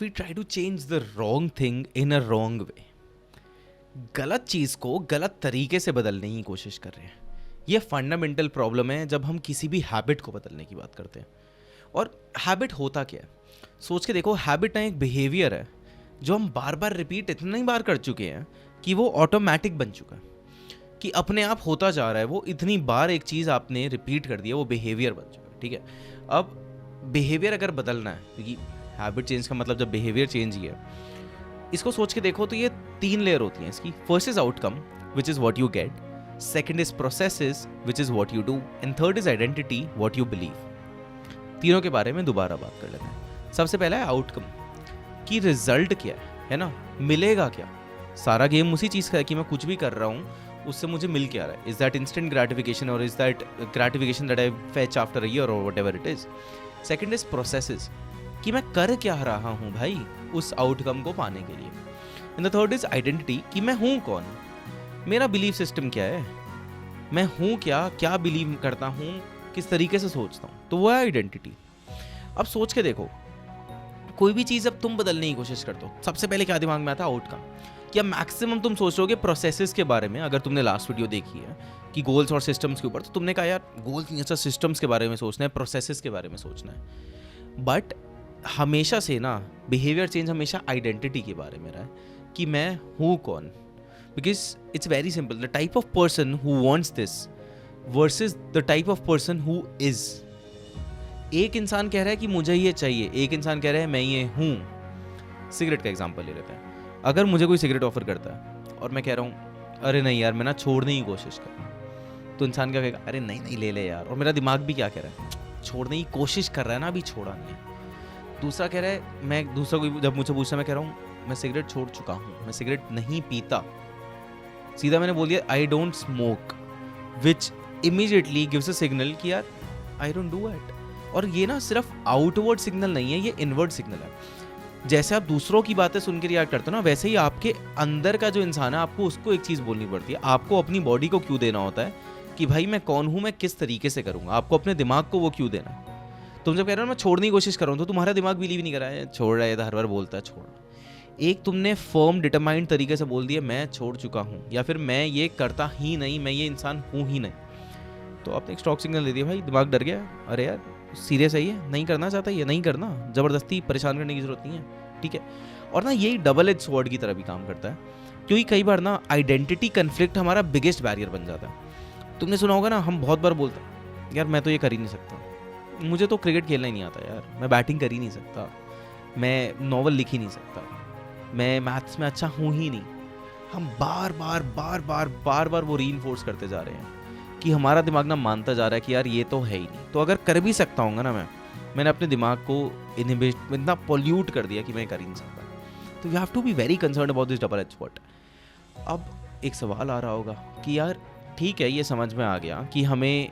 We try to change the wrong thing in a wrong way. गलत चीज़ को गलत तरीके से बदलने की कोशिश कर रहे हैं। ये फंडामेंटल प्रॉब्लम है जब हम किसी भी हैबिट को बदलने की बात करते हैं। और हैबिट होता क्या है, सोच के देखो, हैबिट ना एक बिहेवियर है जो हम बार बार रिपीट इतना ही बार कर चुके हैं कि वो ऑटोमेटिक बन चुका है, कि अपने आप होता जा रहा है। वो इतनी बार एक चीज़ आपने रिपीट कर दी है, वो बिहेवियर बन चुका है। ठीक है, अब बिहेवियर अगर बदलना है, क्योंकि हैबिट चेंज का मतलब जब बिहेवियर चेंज ही है, इसको सोच के देखो तो ये 3 लेयर होती हैं इसकी। First is outcome which is what you get, second is processes which is what you do, and third is identity what you believe. तीनों के बारे में दोबारा बात कर लेते हैं। सबसे पहला है आउटकम, कि रिजल्ट क्या है ना, मिलेगा क्या। सारा गेम उसी चीज़ का है कि मैं कुछ भी कर रहा हूँ उससे मुझे मिल क्या रहा है। इज दैट इंस्टेंट ग्रेटिफिकेशन और is that gratification that I fetch after a year or whatever it is. Second is processes, कि मैं कर क्या रहा हूँ भाई उस आउटकम को पाने के लिए। And the third is identity, कि मैं हूँ कौन, मेरा बिलीफ सिस्टम क्या है, मैं हूँ क्या, क्या बिलीव करता हूँ, किस तरीके से सोचता हूँ, तो वो है आइडेंटिटी। अब सोच के देखो, कोई भी चीज़ अब तुम बदलने की कोशिश करते हो, सबसे पहले क्या दिमाग में आता है, आउटकम। या मैक्सिमम तुम सोच रहोगे प्रोसेसेस के बारे में। अगर तुमने लास्ट वीडियो देखी है कि गोल्स और सिस्टम्स के ऊपर, तो तुमने कहा यार गोल्स नहीं, अच्छा सिस्टम्स के बारे में सोचना है, प्रोसेसेस के बारे में सोचना है। बट हमेशा से ना बिहेवियर चेंज हमेशा आइडेंटिटी के बारे में रहा है, कि मैं हूँ कौन। Because it's very simple, the type of person who wants this versus the type of person who is. एक इंसान कह रहा है कि मुझे ये चाहिए, एक इंसान कह रहा है मैं ये हूँ। सिगरेट का एग्जांपल ले लेते हैं। अगर मुझे कोई सिगरेट ऑफर करता है और मैं कह रहा हूँ अरे नहीं यार मैं ना छोड़ने की कोशिश कर रहा हूँ, तो इंसान क्या कहेगा, अरे नहीं नहीं ले ले यार। और मेरा दिमाग भी क्या कह रहा है, छोड़ने की कोशिश कर रहा है ना, अभी छोड़ा नहीं है। दूसरा कह रहा है, मैं दूसरा कोई जब मुझे पूछता है, मैं कह रहा हूँ मैं सिगरेट छोड़ चुका हूँ, मैं सिगरेट नहीं पीता। सीधा मैंने बोल दिया I don't smoke, which immediately gives a signal कि यार आई डोंट डू इट। और ये ना सिर्फ आउटवर्ड सिग्नल नहीं है, ये इनवर्ड सिग्नल है। जैसे आप दूसरों की बातें सुन के रिएक्ट करते हो ना, वैसे ही आपके अंदर का जो इंसान है, आपको उसको एक चीज़ बोलनी पड़ती है। आपको अपनी बॉडी को क्यों देना होता है कि भाई मैं कौन हूँ, मैं किस तरीके से करूँगा। आपको अपने दिमाग को वो क्यों देना है। तुम जब कह रहे हो मैं छोड़ने की कोशिश कर रहा हूँ, तो तुम्हारा दिमाग बिलीव नहीं कर रहा है, छोड़ रहा है, हर बार बोलता है छोड़। एक तुमने फर्म डिटरमाइंड तरीके से बोल दिया मैं छोड़ चुका हूँ, या फिर मैं ये करता ही नहीं, मैं ये इंसान हूँ ही नहीं, तो आपने एक स्ट्रॉक सिग्नल दे दिया। भाई दिमाग डर गया, अरे यार सीरियस है, ये नहीं करना चाहता, ये नहीं करना, ज़बरदस्ती परेशान करने की जरूरत नहीं है। ठीक है, और ना यही डबल एज स्वॉर्ड की तरह भी काम करता है, क्योंकि कई बार ना आइडेंटिटी कन्फ्लिक्ट हमारा बिगेस्ट बैरियर बन जाता है। तुमने सुना होगा ना, हम बहुत बार बोलते हैं यार मैं तो ये कर ही नहीं सकता, मुझे तो क्रिकेट खेलना ही नहीं आता यार, मैं बैटिंग कर ही नहीं सकता, मैं नॉवल लिख ही नहीं सकता, मैं मैथ्स में अच्छा हूँ ही नहीं। हम बार बार बार बार बार बार वो रीइंफोर्स करते जा रहे हैं कि हमारा दिमाग ना मानता जा रहा है कि यार ये तो है ही नहीं। तो अगर कर भी सकता हूँ ना, मैंने अपने दिमाग को इतना पॉल्यूट कर दिया कि मैं कर ही नहीं सकता। तो you have to be very concern about this double edge sword. अब एक सवाल आ रहा होगा कि यार ठीक है, ये समझ में आ गया कि हमें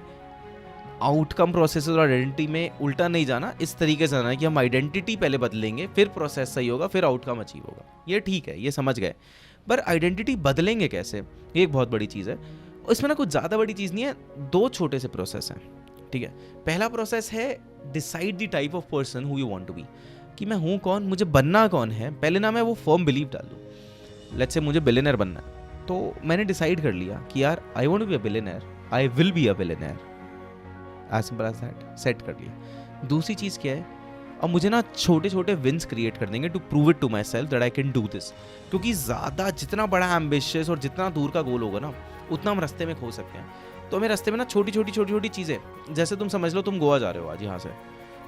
आउटकम प्रोसेस और आइडेंटिटी में उल्टा नहीं जाना, इस तरीके से जाना है कि हम आइडेंटिटी पहले बदलेंगे, फिर प्रोसेस सही होगा, फिर आउटकम अचीव होगा। ये ठीक है, ये समझ गए। पर आइडेंटिटी बदलेंगे कैसे, ये एक बहुत बड़ी चीज़ है। इसमें ना कुछ ज़्यादा बड़ी चीज़ नहीं है, 2 छोटे से प्रोसेस हैं। ठीक है, पहला प्रोसेस है decide the type of person who you want to be, कि मैं हूँ कौन, मुझे बनना कौन है। पहले ना मैं वो फर्म बिलीव डाल दूँ। लेट्स से मुझे बिलियनर बनना है, तो मैंने डिसाइड कर लिया कि यार I want to be a billionaire, I will be a billionaire, as simple as that, set कर लिया। दूसरी चीज़ क्या है, अब मुझे ना छोटे छोटे विंस क्रिएट कर देंगे to prove it to myself that I can do this. क्योंकि ज़्यादा जितना बड़ा एम्बिशियस और जितना दूर का गोल होगा ना, उतना हम रास्ते में खो सकते हैं। तो हमें रास्ते में ना छोटी छोटी चीज़ें, जैसे तुम समझ लो तुम गोवा जा रहे हो आज, यहाँ से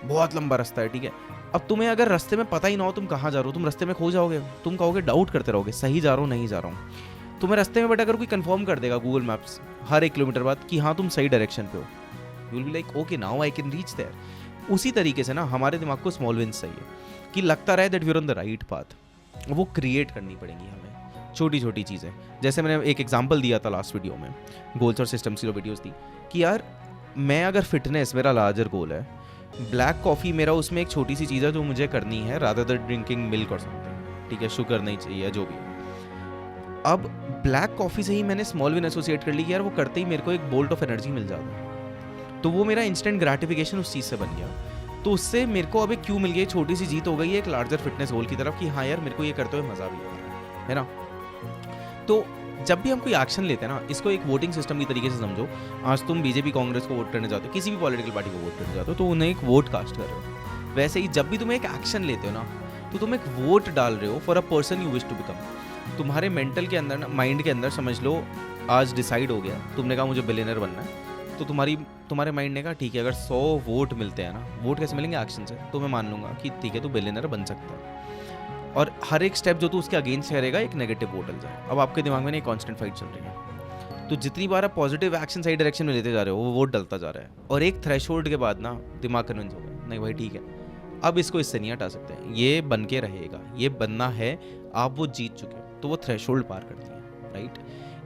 बहुत लंबा रास्ता है। ठीक है, अब तुम्हें अगर रास्ते में पता ही ना हो तुम कहाँ जा रहे हो, तुम रास्ते में खो जाओगे, तुम कहोगे, डाउट करते रहोगे सही जा रहा हूँ नहीं जा रहा हूँ। तुम्हें रास्ते में बट अगर कोई कंफर्म कर देगा गूगल मैप्स हर 1 किलोमीटर बाद कि हाँ तुम सही डायरेक्शन पे हो, you will be like okay now I can reach there. उसी तरीके से ना हमारे दिमाग को स्मॉल विंस चाहिए कि लगता रहे that we are on the right path, वो क्रिएट करनी पड़ेंगी हमें छोटी छोटी चीज़ें। जैसे मैंने एक एग्जांपल दिया था लास्ट वीडियो में, गोल्स और सिस्टम्स की जो वीडियोस थी, कि यार मैं अगर फिटनेस मेरा लार्जर गोल है, ब्लैक कॉफ़ी मेरा उसमें एक छोटी सी चीज़ है जो मुझे करनी है, रादर देन ड्रिंकिंग मिल्क और समथिंग। ठीक है, शुगर नहीं चाहिए जो भी है। अब ब्लैक कॉफ़ी से ही मैंने स्मॉल विन एसोसिएट कर ली कि यार वो करते ही मेरे को एक बोल्ट ऑफ एनर्जी मिल जाता है, तो वो मेरा इंस्टेंट ग्रेटिफिकेशन उस चीज़ से बन गया। तो उससे मेरे को अब एक क्यू मिल गई, छोटी सी जीत हो गई है एक लार्जर फिटनेस गोल की तरफ कि हाँ यार मेरे को ये करते हुए मजा भी आ रहा है ना। तो जब भी हम कोई एक्शन लेते हैं ना, इसको एक वोटिंग सिस्टम की तरीके से समझो। आज तुम बीजेपी कांग्रेस को वोट करने जाते हो, किसी भी पॉलिटिकल पार्टी को वोट करने जाते हो, तो उन्हें एक वोट कास्ट कर रहे हो। वैसे ही जब भी तुम एक एक्शन लेते हो ना, तो तुम एक वोट डाल रहे हो for a person you wish to become. तुम्हारे मेंटल के अंदर ना, माइंड के अंदर समझ लो आज डिसाइड हो गया, तुमने कहा मुझे बिलियनर बनना है, तो तुम्हारे माइंड ने कहा ठीक है, अगर 100 वोट मिलते हैं ना, वोट कैसे मिलेंगे, एक्शन से, तो मैं मान लूंगा कि ठीक है तू बिलियनर बन सकता है। और हर एक स्टेप जो तू उसके अगेंस्ट करेगा एक नेगेटिव वोट डल जाए। अब आपके दिमाग में नहीं कांस्टेंट फाइट चल रही है, तो जितनी बार आप पॉजिटिव एक्शन सही डायरेक्शन में लेते जा रहे हो वो वोट डलता जा रहा है। और एक थ्रेशोल्ड के बाद ना दिमाग कन्विंस हो गया, नहीं भाई ठीक है, अब इसको इससे नहीं हटा सकते, ये बन के रहेगा, ये बनना है, आप वो जीत चुके हो, तो वो थ्रेशोल्ड पार कर दिया, right.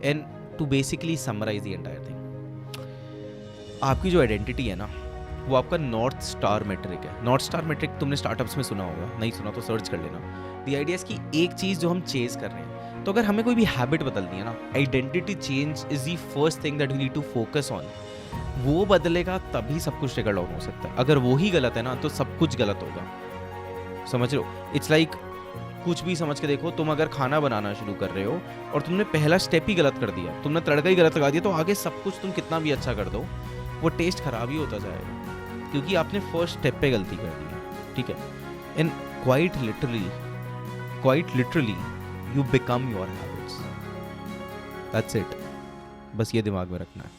And to basically summarise the entire thing, आपकी जो आइडेंटिटी है ना, वो आपका नॉर्थ स्टार मेट्रिक है। नॉर्थ स्टार मेट्रिक तुमने स्टार्टअप्स में सुना होगा, नहीं सुना तो सर्च कर लेना। द आइडिया की एक चीज़ जो हम चेज कर रहे हैं, तो अगर हमें कोई भी हैबिट बदलनी है ना, identity change is the first thing that we need to focus on. वो बदलेगा तभी सब कुछ ट्रिगर डाउन हो सकता है। अगर वो ही गलत है ना, तो सब कुछ गलत होगा, समझ रहे हो। इट्स लाइक कुछ भी समझ के देखो, तुम अगर खाना बनाना शुरू कर रहे हो और तुमने पहला स्टेप ही गलत कर दिया, तुमने तड़का ही गलत लगा दिया, तो आगे सब कुछ तुम कितना भी अच्छा कर दो वो टेस्ट खराब ही होता जाएगा, क्योंकि आपने फर्स्ट स्टेप पे गलती कर दी है, ठीक है। And quite literally you become your habits, that's it. बस ये दिमाग में रखना है।